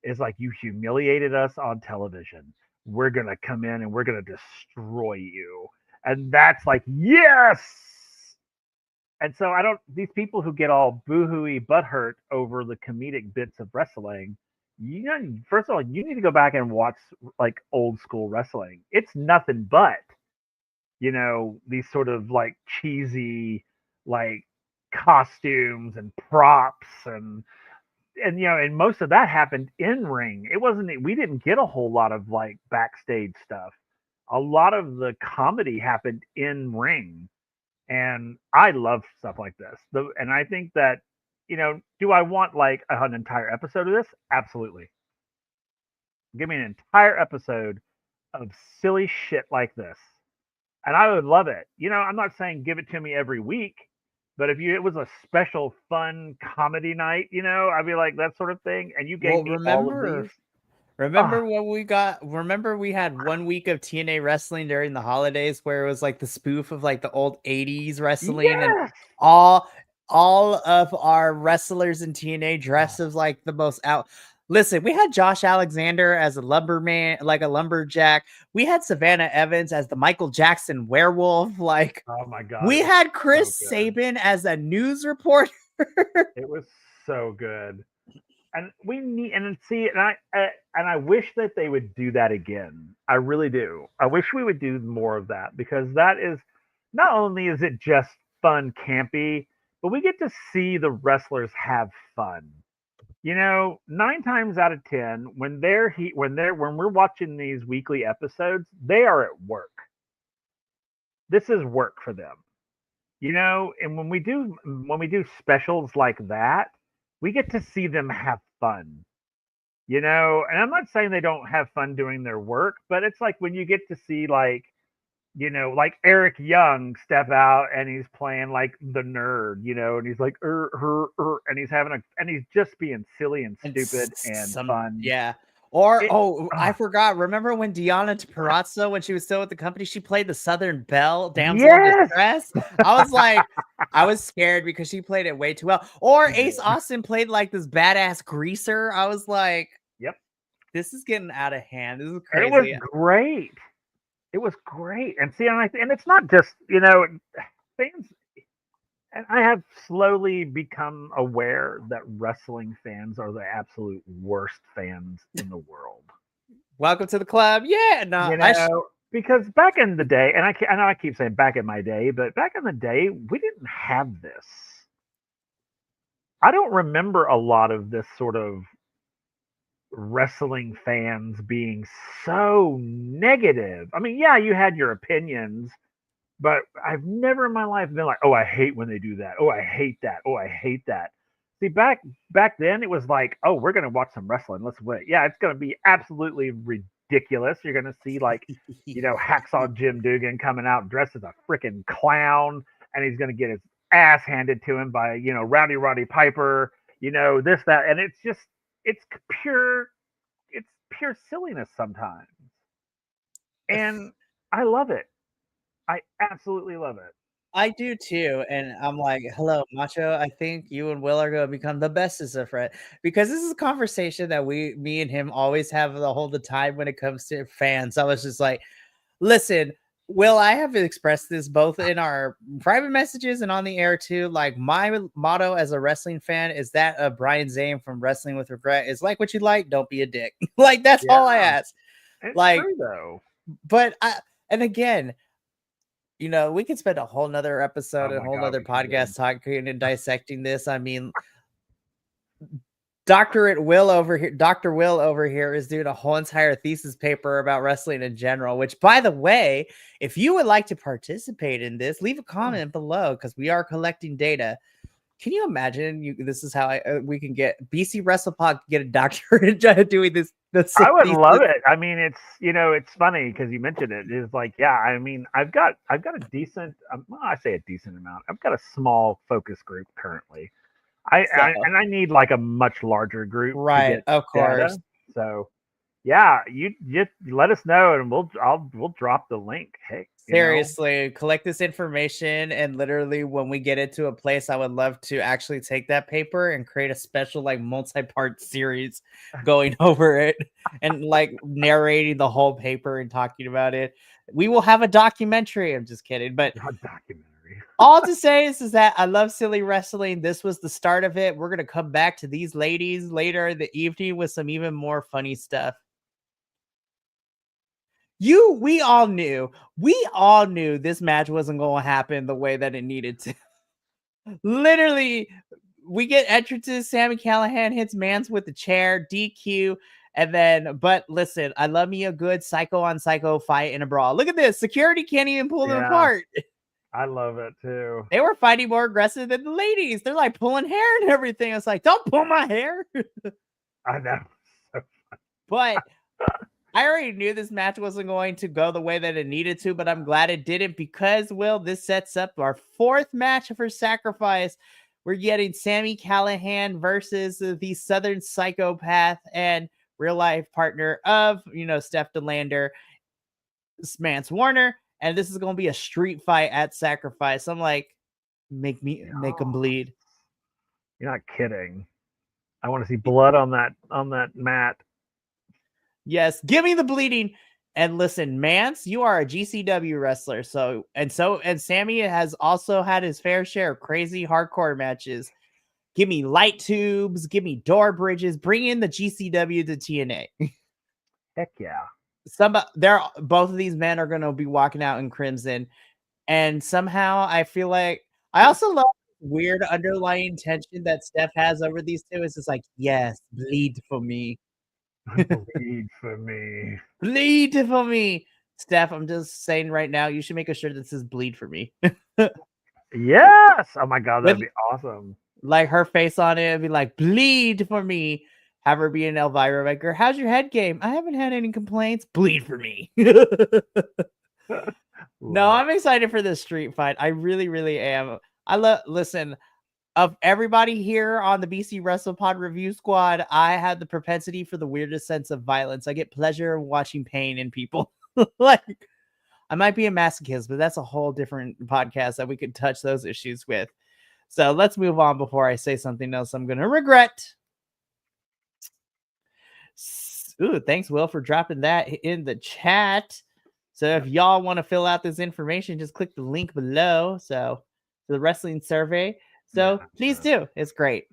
It's like you humiliated us on television. We're going to come in and we're going to destroy you. And that's like, yes. And so I don't, these people who get all boohooey butthurt over the comedic bits of wrestling, first of all, you need to go back and watch like old school wrestling. It's nothing but, these sort of like cheesy, like costumes and props and and and most of that happened in ring. It wasn't. We didn't get a whole lot of like backstage stuff. A lot of the comedy happened in ring, and I love stuff like this. And I think that do I want like an entire episode of this? Absolutely. Give me an entire episode of silly shit like this, and I would love it. I'm not saying give it to me every week, but if it was a special fun comedy night, I'd be like that sort of thing, and you gave Well, me all of these. remember Ah, when we got? Remember we had 1 week of TNA wrestling during the holidays where it was like the spoof of like the old '80s wrestling, and yes. all all of our wrestlers in TNA Oh, dressed as like the most out. Listen, we had Josh Alexander as a lumberman, like a lumberjack. We had Savannah Evans as the Michael Jackson werewolf. Like oh my god, we it was had so Chris good. Sabin as a news reporter. It was so good. And we need and see and I wish that they would do that again. I really do. I wish we would do more of that, because that is not only is it just fun campy, but we get to see the wrestlers have fun. 9 times out of 10 when we're watching these weekly episodes, they are at work. This is work for them. And when we do specials like that, we get to see them have fun. And I'm not saying they don't have fun doing their work, but it's like when you get to see like Eric Young step out and he's playing like the nerd, and he's like and and he's just being silly and And stupid and some, fun. yeah. Or It I ah, forgot. Remember when Deanna Parazzo, when she was still with the company, she played the Southern Belle, damsel in yes, distress. I was like, I was scared because she played it way too well. Or she Ace did. Austin played like this badass greaser. I was like, Yep, this is getting out of hand. This is and it was crazy. great. It was great, and see, and it's not just fans. And I have slowly become aware that wrestling fans are the absolute worst fans in the world. Welcome to the club. Yeah, no, Because back in the day, and I know I keep saying back in my day, but back in the day, we didn't have this. I don't remember a lot of this sort of wrestling fans being so negative. I mean, yeah, you had your opinions, but I've never in my life been like, "Oh, I hate when they do that. Oh, I hate that. Oh, I hate that." See, back then it was like, "Oh, we're gonna watch some wrestling. Let's wait." Yeah, it's gonna be absolutely ridiculous. You're gonna see like, Hacksaw Jim Dugan coming out dressed as a freaking clown, and he's gonna get his ass handed to him by Rowdy Roddy Piper. This that, and it's pure it's pure silliness sometimes, and I love it. I absolutely love it. I do too, and I'm like, "Hello, Macho. I think you and Will are gonna become the bestest of friends," because this is a conversation that me and him always have the whole the time when it comes to fans. I was just like, "Listen, Will, I have expressed this both in our private messages and on the air too. Like my motto as a wrestling fan is that of Brian Zane from Wrestling with Regret is like what you like, don't be a dick. Like that's Yeah, all I ask. it's Like, true though. but I and again, we could spend a whole nother episode, Oh a my whole god, nother we could. podcast talking and dissecting this. I mean, Dr. Will over here is doing a whole entire thesis paper about wrestling in general, which by the way, if you would like to participate in this, leave a Oh, comment below because we are collecting data. Can you imagine this is how we can get BC WrestlePod get a doctorate doing this I would love thesis. it. I mean, it's funny because you mentioned it. It's like, yeah, I mean, I've got a decent, well, I say a decent amount. I've got a small focus group currently. So And I need like a much larger group to right, get of data. course. So yeah, you just let us know and we'll drop the link. Hey, Seriously, collect this information, and literally, when we get into a place, I would love to actually take that paper and create a special, like, multi-part series going over it and like narrating the whole paper and talking about it. We will have a documentary. I'm just kidding, but a documentary. all to say is that I love silly wrestling. This was the start of it. We're gonna come back to these ladies later in the evening with some even more funny stuff. We all knew this match wasn't going to happen the way that it needed to. Literally, we get entrances. Sammy Callahan hits Mance with the chair, DQ, and then, but listen, I love me a good psycho on psycho fight in a brawl. Look at this. Security can't even pull them apart. I love it too. They were fighting more aggressive than the ladies. They're like pulling hair and everything. I was like, don't pull my hair. I know. But I already knew this match wasn't going to go the way that it needed to, but I'm glad it didn't because, Will, this sets up our fourth match for Sacrifice. We're getting Sammy Callahan versus the Southern Psychopath and real life partner of, Steph DeLander, Mance Warner. And this is going to be a street fight at Sacrifice. I'm like, make them bleed. You're not kidding. I want to see blood on that mat. Yes, give me the bleeding. And listen, Mance, you are a GCW wrestler. And Sammy has also had his fair share of crazy hardcore matches. Give me light tubes, give me door bridges, bring in the GCW to TNA. Heck yeah. Both of these men are going to be walking out in crimson. And somehow I feel like I also love weird underlying tension that Steph has over these two. It's just like, yes, bleed for me. Bleed for me. Bleed for me. Steph, I'm just saying right now, you should make a shirt that says bleed for me. Yes. Oh my God, that'd be awesome. Like her face on it and be like, bleed for me. Have her be an Elvira Baker. How's your head game? I haven't had any complaints. Bleed for me. No, I'm excited for this street fight. I really, really am. Listen, of everybody here on the BC WrestlePod Review Squad, I have the propensity for the weirdest sense of violence. I get pleasure watching pain in people. Like, I might be a masochist, but that's a whole different podcast that we could touch those issues with. So let's move on before I say something else I'm going to regret. Ooh, thanks, Will, for dropping that in the chat. So if y'all want to fill out this information, just click the link below. So the wrestling survey. So please do. It's great.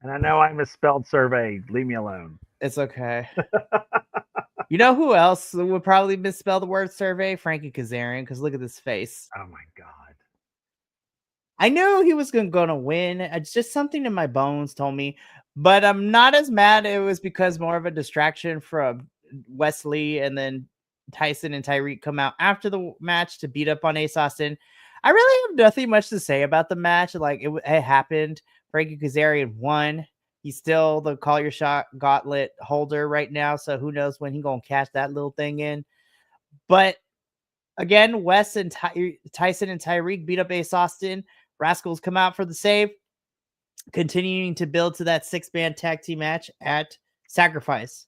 And I know I misspelled survey. Leave me alone. It's okay. You know who else would probably misspell the word survey? Frankie Kazarian, because look at this face. Oh my God. I knew he was going to win. It's just something in my bones told me. But I'm not as mad. It was because more of a distraction from Wesley, and then Tyson and Tyreek come out after the match to beat up on Ace Austin. I really have nothing much to say about the match. Like, it happened. Frankie Kazarian won. He's still the call your shot gauntlet holder right now. So who knows when he's going to cash that little thing in. But again, Wes and Tyson and Tyreek beat up Ace Austin. Rascals come out for the save, continuing to build to that 6-man tag team match at Sacrifice.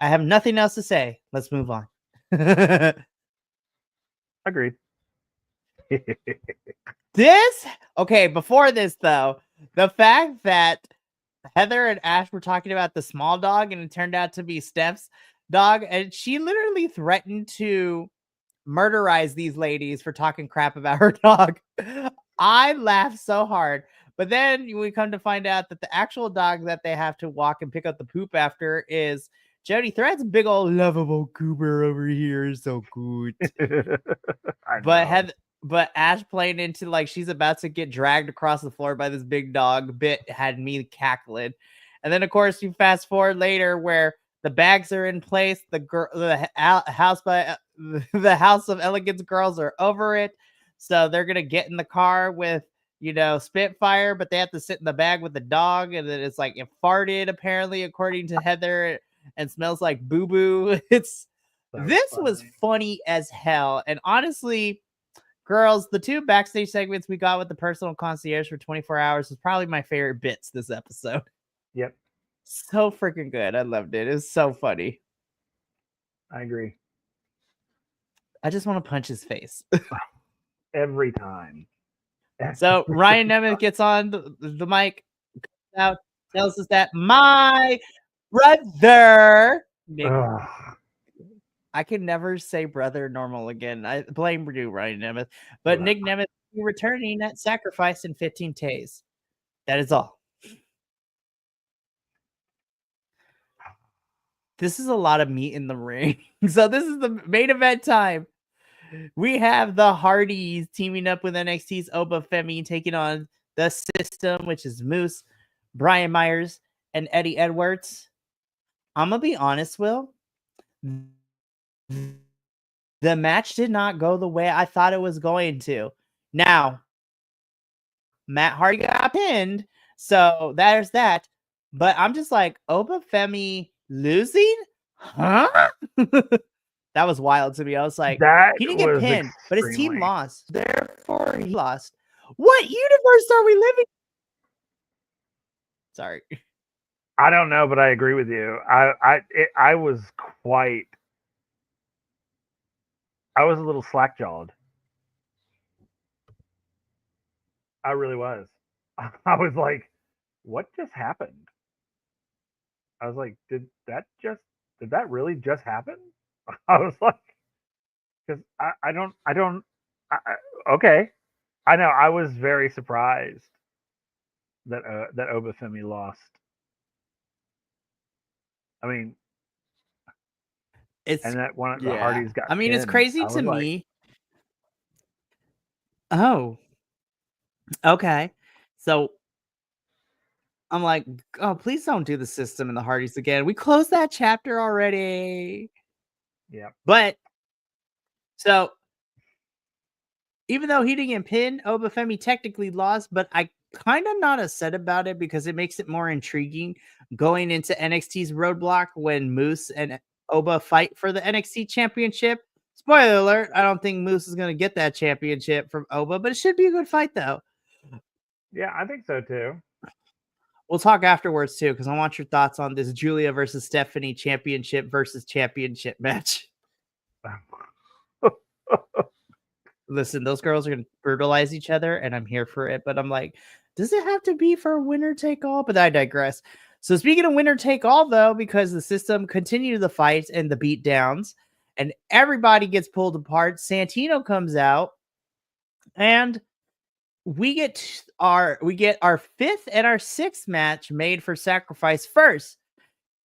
I have nothing else to say. Let's move on. Agreed. Before this, though, the fact that Heather and Ash were talking about the small dog and it turned out to be Steph's dog, and she literally threatened to murderize these ladies for talking crap about her dog. I laughed so hard. But then we come to find out that the actual dog that they have to walk and pick up the poop after is Jody Thread's big old lovable Cooper over here. Is so good. But Ash playing into like she's about to get dragged across the floor by this big dog bit had me cackling. And then of course you fast forward later where the bags are in place. The House of Elegance girls are over it. So they're going to get in the car with, Spitfire, but they have to sit in the bag with the dog. And then it's like it farted, apparently, according to Heather, and smells like boo-boo. This was funny as hell. And honestly, girls, the 2 backstage segments we got with the personal concierge for 24 hours was probably my favorite bits this episode. Yep. So freaking good. I loved it. It was so funny. I agree. I just want to punch his face. Every time. So Ryan Nemeth gets on the mic, out, tells us that my brother, Nick, I can never say brother normal again. I blame you, Ryan Nemeth. But Nick Nemeth will be returning at Sacrifice in 15 days. That is all. This is a lot of meat in the ring. So this is the main event time. We have the Hardys teaming up with NXT's Oba Femi taking on the system, which is Moose, Brian Myers, and Eddie Edwards. I'm going to be honest, Will. The match did not go the way I thought it was going to. Now, Matt Hardy got pinned, so there's that. But I'm just like, Obafemi losing? Huh? That was wild to me. I was like, That he didn't get was pinned, but his team extremely- lost. Therefore, he lost. What universe are we living? Sorry. I don't know, but I agree with you. I was a little slack jawed. I really was. I was like, what just happened? I was like, did that really just happen? I was like, because okay. I know. I was very surprised that Obafemi lost. I mean, It's and that one of the Hardys got. I mean, it's pinned. crazy I was to like, me. Oh, okay. So I'm like, oh, please don't do the system and the Hardys again. We closed that chapter already. yeah. But so even though he didn't get pinned, Obafemi technically lost, but I kind of not upset about it because it makes it more intriguing going into NXT's roadblock when Moose and Oba fight for the NXT championship. Spoiler alert, I don't think Moose is going to get that championship from Oba, but it should be a good fight though. Yeah, I think so too. We'll talk afterwards too, because I want your thoughts on this Julia versus Stephanie championship versus championship match. Listen, those girls are going to brutalize each other, and I'm here for it. But I'm like, does it have to be for winner take all? But I digress. So speaking of winner take all, though, because the system continued the fights and the beat downs, and everybody gets pulled apart, Santino comes out, and we get our fifth and our sixth match made for Sacrifice first.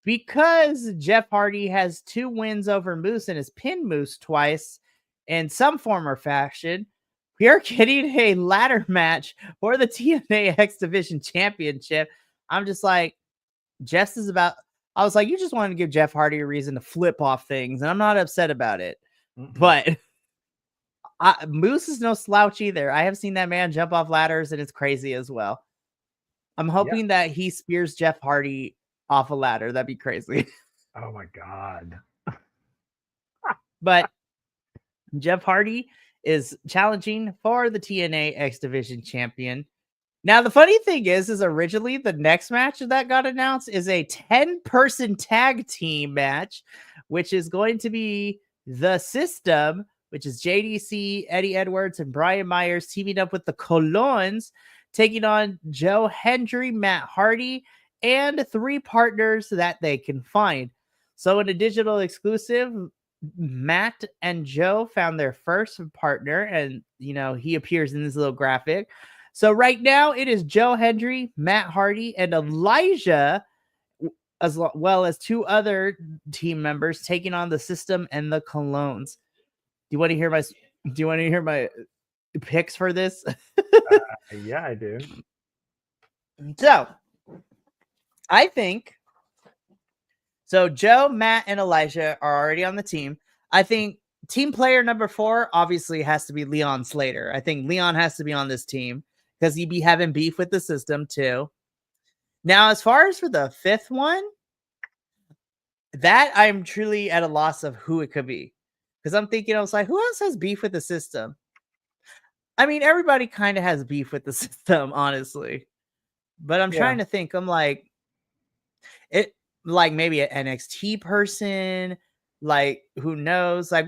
Because Jeff Hardy has 2 wins over Moose and has pinned Moose twice in some form or fashion, we are getting a ladder match for the TNA X Division Championship. I'm just like, I was like, you just wanted to give Jeff Hardy a reason to flip off things, and I'm not upset about it. Mm-hmm. But Moose is no slouch either. I have seen that man jump off ladders, and it's crazy as well. I'm hoping that he spears Jeff Hardy off a ladder. That'd be crazy. Oh my god. But Jeff Hardy is challenging for the TNA X Division champion. Now, the funny thing is originally the next match that got announced is a 10-person tag team match, which is going to be the System, which is JDC, Eddie Edwards, and Brian Myers teaming up with the Colons, taking on Joe Hendry, Matt Hardy, and 3 partners that they can find. So in a digital exclusive, Matt and Joe found their first partner, and he appears in this little graphic. So right now it is Joe Hendry, Matt Hardy, and Elijah, as well as 2 other team members taking on the System and the Colognes. Do you want to hear my picks for this? Yeah, I do. So I think so. Joe, Matt, and Elijah are already on the team. I think team player number 4 obviously has to be Leon Slater. I think Leon has to be on this team because he'd be having beef with the System too. Now, as far as for the 5th one, that I'm truly at a loss of who it could be. Because I'm thinking, I was like, who else has beef with the System? I mean, everybody kind of has beef with the System, honestly. But I'm trying to think. I'm like, maybe an NXT person, like who knows? Like,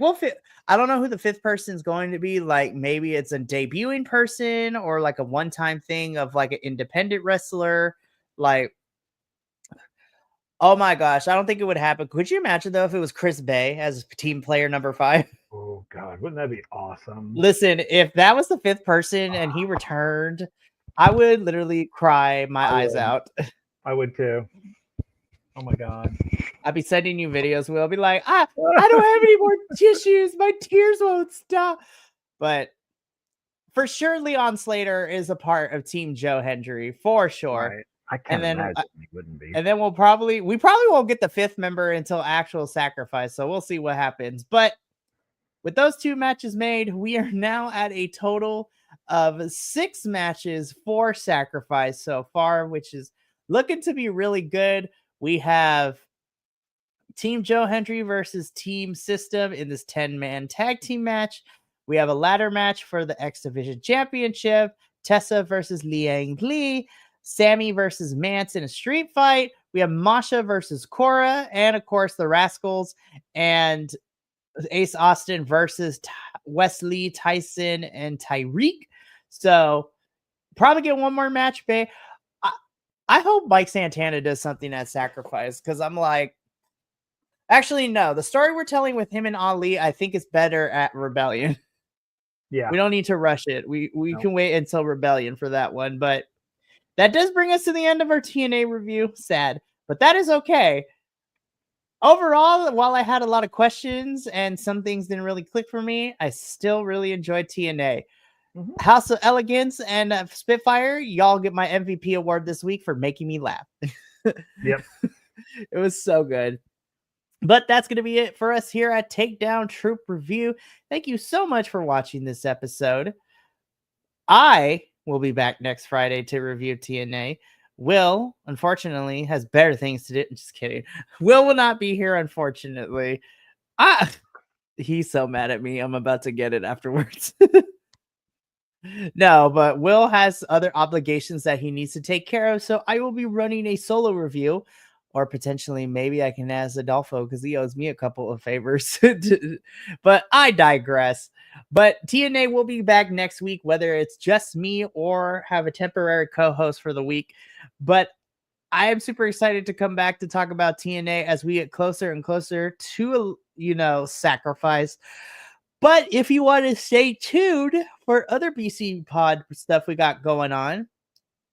I don't know who the 5th person is going to be. Like, maybe it's a debuting person or like a one-time thing of like an independent wrestler. Like, oh my gosh, I don't think it would happen. Could you imagine though if it was Chris Bay as team player number 5? Oh god, wouldn't that be awesome? Listen, if that was the 5th person and he returned, I would literally cry my eyes out. I would too. Oh my god. I'd be sending you videos. We'll be like, I don't have any more tissues. My tears won't stop. But for sure Leon Slater is a part of Team Joe Hendry for sure. Right. I And can't then imagine he wouldn't be. and then we probably won't get the fifth member until actual sacrifice. So we'll see what happens. But with those two matches made, we are now at a total of 6 matches for sacrifice so far, which is looking to be really good. We have Team Joe Hendry versus Team System in this 10-man tag team match. We have a ladder match for the X Division Championship. Tessa versus Liang Li. Sammy versus Mance in a street fight. We have Masha versus Cora. And of course, the Rascals and Ace Austin versus Wesley, Tyson, and Tyreek. So probably get one more match, babe. I hope Mike Santana does something at Sacrifice because I'm like, actually, no. The story we're telling with him and Ali, I think is better at Rebellion. Yeah. We don't need to rush it. We can wait until Rebellion for that one. But that does bring us to the end of our TNA review. Sad, but that is okay. Overall, while I had a lot of questions and some things didn't really click for me, I still really enjoyed TNA. Mm-hmm. House of Elegance and Spitfire, y'all get my MVP award this week for making me laugh. Yep. It was so good. But that's going to be it for us here at Takedown Troupe Review. Thank you so much for watching this episode. I will be back next Friday to review TNA. Will, unfortunately, has better things to do. Just kidding. Will not be here, unfortunately. He's so mad at me. I'm about to get it afterwards. No, but Will has other obligations that he needs to take care of. So I will be running a solo review, or potentially maybe I can ask Adolfo because he owes me a couple of favors. But I digress. But TNA will be back next week, whether it's just me or have a temporary co-host for the week. But I am super excited to come back to talk about TNA as we get closer and closer to, Sacrifice. But if you want to stay tuned for other BC Pod stuff we got going on,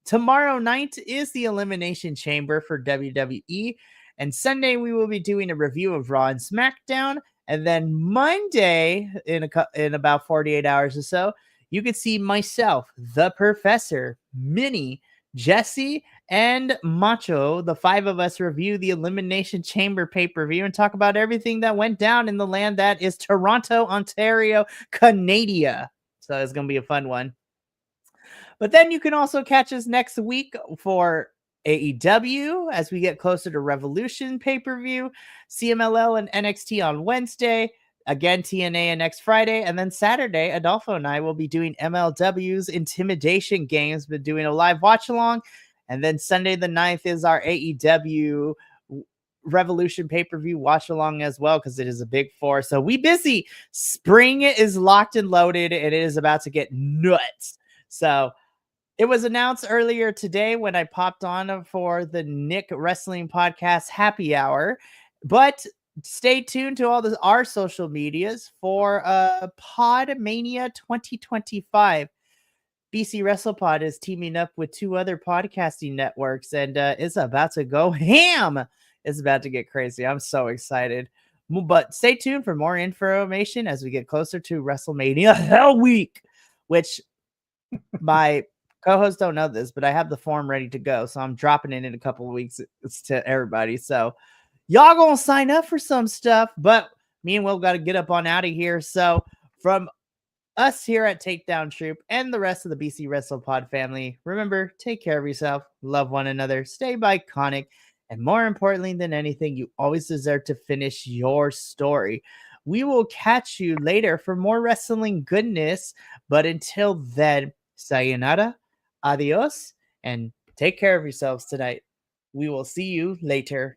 tomorrow night is the Elimination Chamber for WWE. And Sunday, we will be doing a review of Raw and SmackDown. And then Monday, in about 48 hours or so, you could see myself, the Professor, Minnie, Jesse, and Macho. The 5 of us review the Elimination Chamber pay-per-view and talk about everything that went down in the land that is Toronto, Ontario, Canada. So it's going to be a fun one. But then you can also catch us next week for AEW as we get closer to Revolution pay-per-view, CMLL and NXT on Wednesday, again TNA next Friday, and then Saturday, Adolfo and I will be doing MLW's Intimidation Games, but doing a live watch-along, and then Sunday the 9th is our AEW Revolution pay-per-view watch-along as well, because it is a big 4. So we busy. Spring is locked and loaded, and it is about to get nuts. So it was announced earlier today when I popped on for the Nick Wrestling Podcast Happy Hour. But stay tuned to all our social medias for Podmania 2025. BC WrestlePod is teaming up with 2 other podcasting networks, and it's about to go ham. It's about to get crazy. I'm so excited. But stay tuned for more information as we get closer to WrestleMania Hell Week, which my co-hosts don't know this, but I have the form ready to go. So I'm dropping it in a couple of weeks to everybody. So y'all gonna sign up for some stuff, but me and Will got to get up on out of here. So from us here at Takedown Troupe and the rest of the BC WrestlePod family, remember, take care of yourself, love one another, stay iconic, and more importantly than anything, you always deserve to finish your story. We will catch you later for more wrestling goodness, but until then, sayonara, adios, and take care of yourselves tonight. We will see you later.